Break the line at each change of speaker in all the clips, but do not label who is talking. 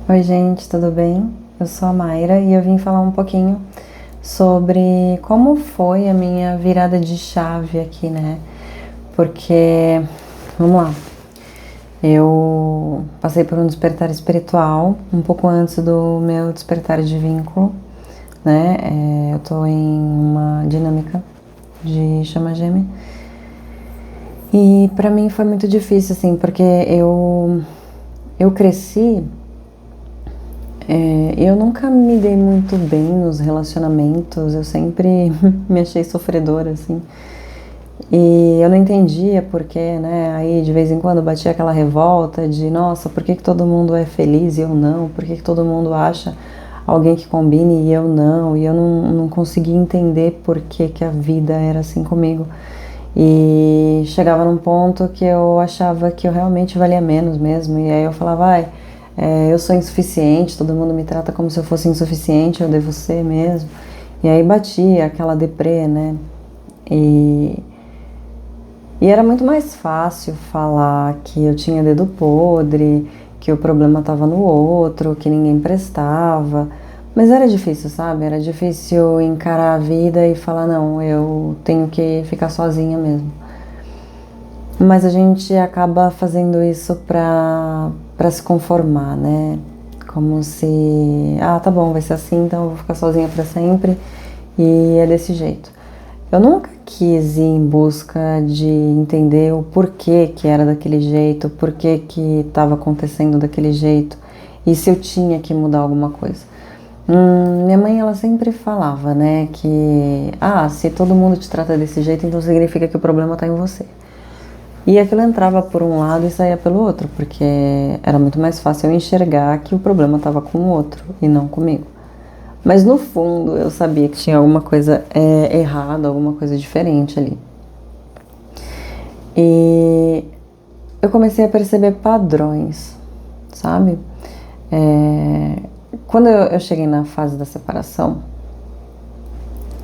Oi, gente, tudo bem? Eu sou a Mayra e eu vim falar um pouquinho sobre como foi a minha virada de chave aqui, né? Porque, vamos lá, eu passei por um despertar espiritual um pouco antes do meu despertar de vínculo, né? Eu tô em uma dinâmica de chama gêmea e pra mim foi muito difícil, assim, porque eu cresci. Eu nunca me dei muito bem nos relacionamentos, eu sempre me achei sofredora, assim. E eu não entendia porque, né? Aí de vez em quando batia aquela revolta de, nossa, por que que todo mundo é feliz e eu não? Por que que todo mundo acha alguém que combine e eu não? E eu não conseguia entender por que que a vida era assim comigo. E chegava num ponto que eu achava que eu realmente valia menos mesmo. E aí eu falava, ai, eu sou insuficiente, todo mundo me trata como se eu fosse insuficiente, eu devo ser mesmo. E aí batia aquela deprê, né? E, e era muito mais fácil falar que eu tinha dedo podre, que o problema estava no outro, que ninguém prestava. Mas era difícil, sabe? Era difícil encarar a vida e falar, não, eu tenho que ficar sozinha mesmo. Mas a gente acaba fazendo isso pra se conformar, né? Como se, tá bom, vai ser assim, então eu vou ficar sozinha pra sempre e é desse jeito. Eu nunca quis ir em busca de entender o porquê que era daquele jeito, o porquê que estava acontecendo daquele jeito e se eu tinha que mudar alguma coisa. Minha mãe, ela sempre falava, né, que, se todo mundo te trata desse jeito, então significa que o problema tá em você. E aquilo entrava por um lado e saía pelo outro, porque era muito mais fácil eu enxergar que o problema estava com o outro e não comigo. Mas no fundo eu sabia que tinha alguma coisa errada, alguma coisa diferente ali. E eu comecei a perceber padrões, sabe? Quando eu cheguei na fase da separação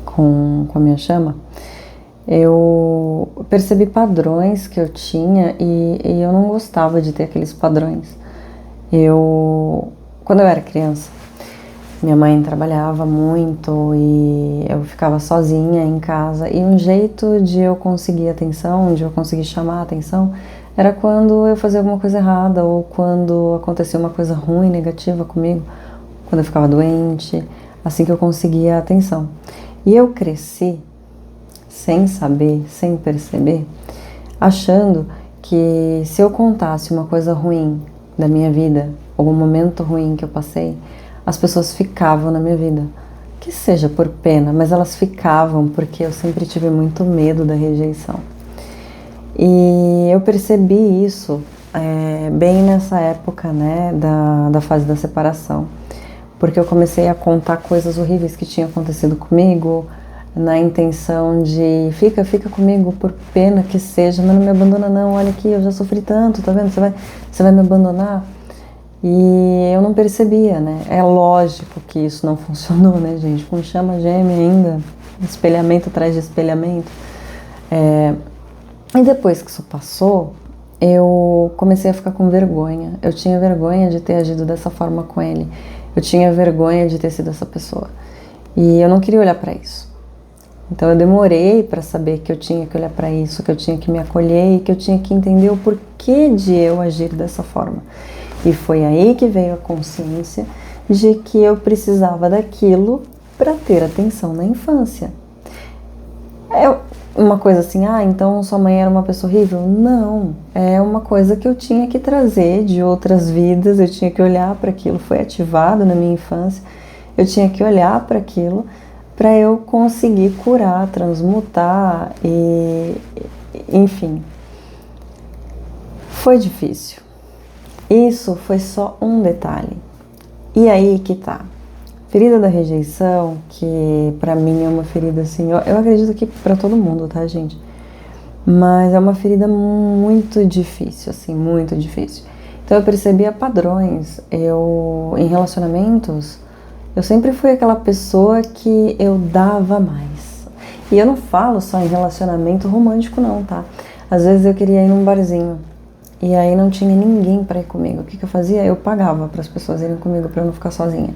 com a minha chama, eu percebi padrões que eu tinha e eu não gostava de ter aqueles padrões. Quando eu era criança, minha mãe trabalhava muito e eu ficava sozinha em casa. E um jeito de eu conseguir atenção, de eu conseguir chamar a atenção, era quando eu fazia alguma coisa errada ou quando acontecia uma coisa ruim, negativa comigo, quando eu ficava doente, assim que eu conseguia a atenção. E eu cresci sem saber, sem perceber, achando que se eu contasse uma coisa ruim da minha vida, algum momento ruim que eu passei, as pessoas ficavam na minha vida. Que seja por pena, mas elas ficavam porque eu sempre tive muito medo da rejeição. E eu percebi isso bem nessa época, né, da fase da separação. Porque eu comecei a contar coisas horríveis que tinham acontecido comigo, na intenção de fica comigo por pena que seja, mas não me abandona não, olha aqui, eu já sofri tanto, tá vendo? Você vai me abandonar? E eu não percebia, né? É lógico que isso não funcionou, né, gente? Com chama gêmea ainda, espelhamento atrás de espelhamento. E depois que isso passou, eu comecei a ficar com vergonha. Eu tinha vergonha de ter agido dessa forma com ele. Eu tinha vergonha de ter sido essa pessoa. E eu não queria olhar para isso. Então eu demorei para saber que eu tinha que olhar para isso, que eu tinha que me acolher e que eu tinha que entender o porquê de eu agir dessa forma. E foi aí que veio a consciência de que eu precisava daquilo para ter atenção na infância. É uma coisa assim, então sua mãe era uma pessoa horrível? Não, é uma coisa que eu tinha que trazer de outras vidas, eu tinha que olhar para aquilo, foi ativado na minha infância, eu tinha que olhar para aquilo para eu conseguir curar, transmutar e, enfim, foi difícil. Isso foi só um detalhe. E aí que tá. Ferida da rejeição, que pra mim é uma ferida assim, eu acredito que pra todo mundo, tá, gente? Mas é uma ferida muito difícil, assim, muito difícil. Então eu percebia padrões. Em relacionamentos, eu sempre fui aquela pessoa que eu dava mais. E eu não falo só em relacionamento romântico não, tá? Às vezes eu queria ir num barzinho e aí não tinha ninguém para ir comigo. O que eu fazia? Eu pagava para as pessoas irem comigo para eu não ficar sozinha.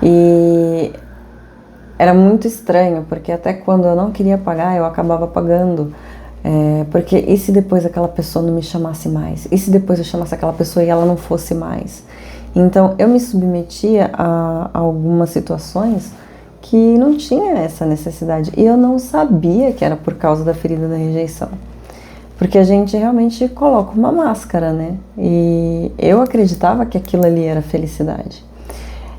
E era muito estranho, porque até quando eu não queria pagar, eu acabava pagando. Porque e se depois aquela pessoa não me chamasse mais? E se depois eu chamasse aquela pessoa e ela não fosse mais? Então eu me submetia a algumas situações que não tinha essa necessidade. E eu não sabia que era por causa da ferida da rejeição. Porque a gente realmente coloca uma máscara, né? E eu acreditava que aquilo ali era felicidade.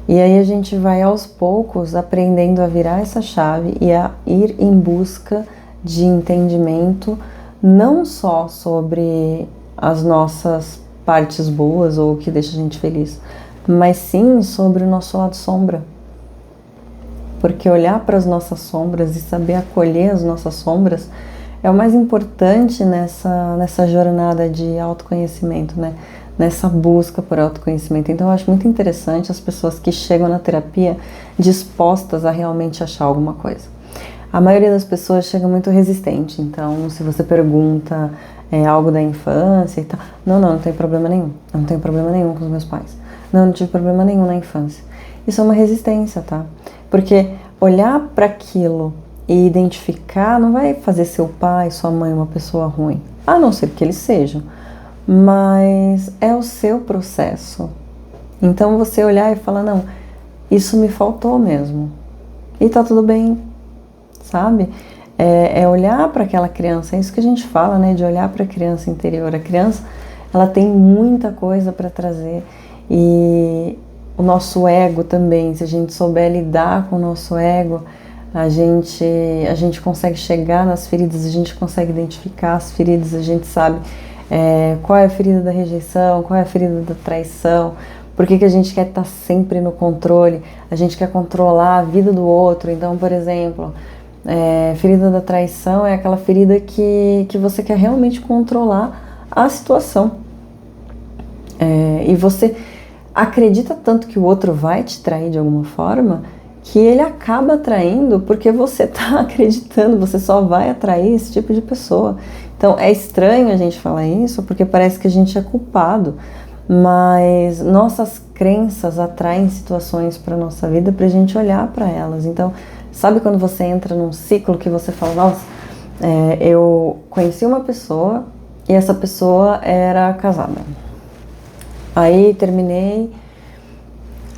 E aí a gente vai aos poucos aprendendo a virar essa chave e a ir em busca de entendimento, não só sobre as nossas partes boas ou o que deixa a gente feliz, mas sim sobre o nosso lado sombra. Porque olhar para as nossas sombras e saber acolher as nossas sombras é o mais importante nessa jornada de autoconhecimento, né? Nessa busca por autoconhecimento. Então eu acho muito interessante as pessoas que chegam na terapia dispostas a realmente achar alguma coisa. A maioria das pessoas chega muito resistente, então se você pergunta algo da infância e tal, não tem problema nenhum, eu não tenho problema nenhum com os meus pais, não tive problema nenhum na infância. Isso é uma resistência, tá? Porque olhar para aquilo e identificar não vai fazer seu pai, sua mãe uma pessoa ruim, a não ser que eles sejam, mas é o seu processo. Então você olhar e falar, não, isso me faltou mesmo, e tá tudo bem, sabe? É olhar para aquela criança, é isso que a gente fala, né, de olhar para a criança interior. A criança, ela tem muita coisa para trazer, e o nosso ego também, se a gente souber lidar com o nosso ego, a gente consegue chegar nas feridas, a gente consegue identificar as feridas, a gente sabe qual é a ferida da rejeição, qual é a ferida da traição, por que a gente quer estar sempre no controle, a gente quer controlar a vida do outro. Então, por exemplo, ferida da traição é aquela ferida que você quer realmente controlar a situação. E você acredita tanto que o outro vai te trair de alguma forma, que ele acaba atraindo porque você está acreditando, você só vai atrair esse tipo de pessoa. Então é estranho a gente falar isso, porque parece que a gente é culpado, mas nossas crenças atraem situações para a nossa vida para a gente olhar para elas. Então, sabe quando você entra num ciclo que você fala, nossa, eu conheci uma pessoa e essa pessoa era casada. Aí terminei,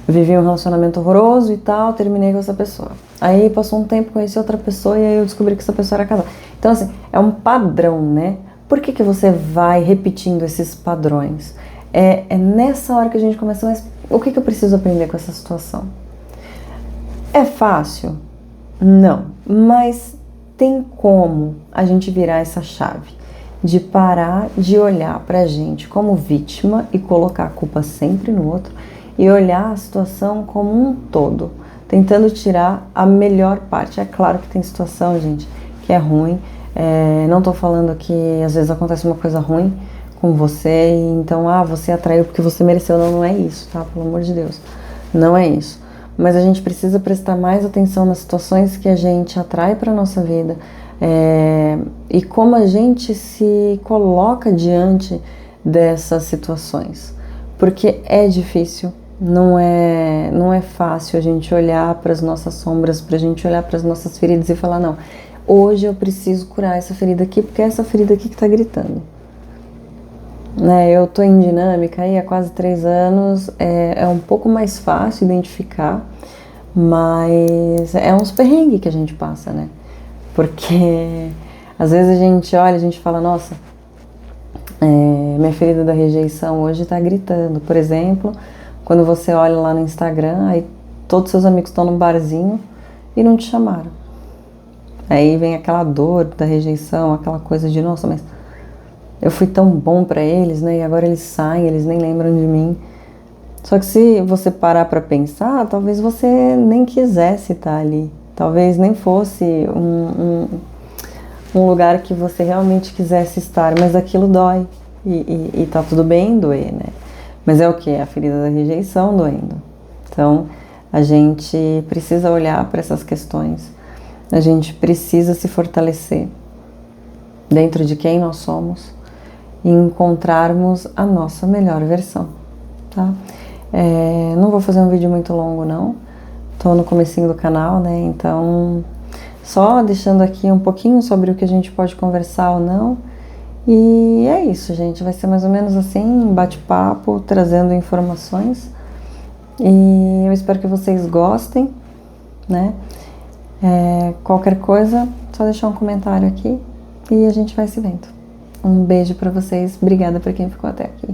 vivi um relacionamento horroroso e tal, terminei com essa pessoa. Aí passou um tempo, conheci outra pessoa e aí eu descobri que essa pessoa era casada. Então assim, é um padrão, né? Por que você vai repetindo esses padrões? É nessa hora que a gente começa, mas o que eu preciso aprender com essa situação? É fácil? Não, mas tem como a gente virar essa chave de parar de olhar pra gente como vítima e colocar a culpa sempre no outro e olhar a situação como um todo, tentando tirar a melhor parte. É claro que tem situação, gente, que é ruim, não tô falando que às vezes acontece uma coisa ruim com você e então, você atraiu porque você mereceu. Não é isso, tá? Pelo amor de Deus, não é isso. Mas a gente precisa prestar mais atenção nas situações que a gente atrai para nossa vida, e como a gente se coloca diante dessas situações, porque é difícil, não é fácil a gente olhar para as nossas sombras, para a gente olhar para as nossas feridas e falar, não, hoje eu preciso curar essa ferida aqui, porque é essa ferida aqui que está gritando. Eu tô em dinâmica aí há quase 3 anos, é um pouco mais fácil identificar, mas é uns perrengues que a gente passa, né? Porque às vezes a gente olha, a gente fala, nossa, minha ferida da rejeição hoje tá gritando. Por exemplo, quando você olha lá no Instagram, aí todos seus amigos estão num barzinho e não te chamaram. Aí vem aquela dor da rejeição, aquela coisa de, nossa, mas eu fui tão bom pra eles, né? E agora eles saem, eles nem lembram de mim. Só que se você parar pra pensar, talvez você nem quisesse estar ali. Talvez nem fosse um lugar que você realmente quisesse estar, mas aquilo dói. E tá tudo bem doer, né? Mas é o que? A ferida da rejeição doendo. Então, a gente precisa olhar para essas questões. A gente precisa se fortalecer dentro de quem nós somos e encontrarmos a nossa melhor versão, tá? Não vou fazer um vídeo muito longo não, tô no comecinho do canal, né, então só deixando aqui um pouquinho sobre o que a gente pode conversar ou não, e é isso, gente, vai ser mais ou menos assim, um bate-papo, trazendo informações, e eu espero que vocês gostem, né, qualquer coisa, só deixar um comentário aqui, e a gente vai se vendo. Um beijo pra vocês, obrigada pra quem ficou até aqui.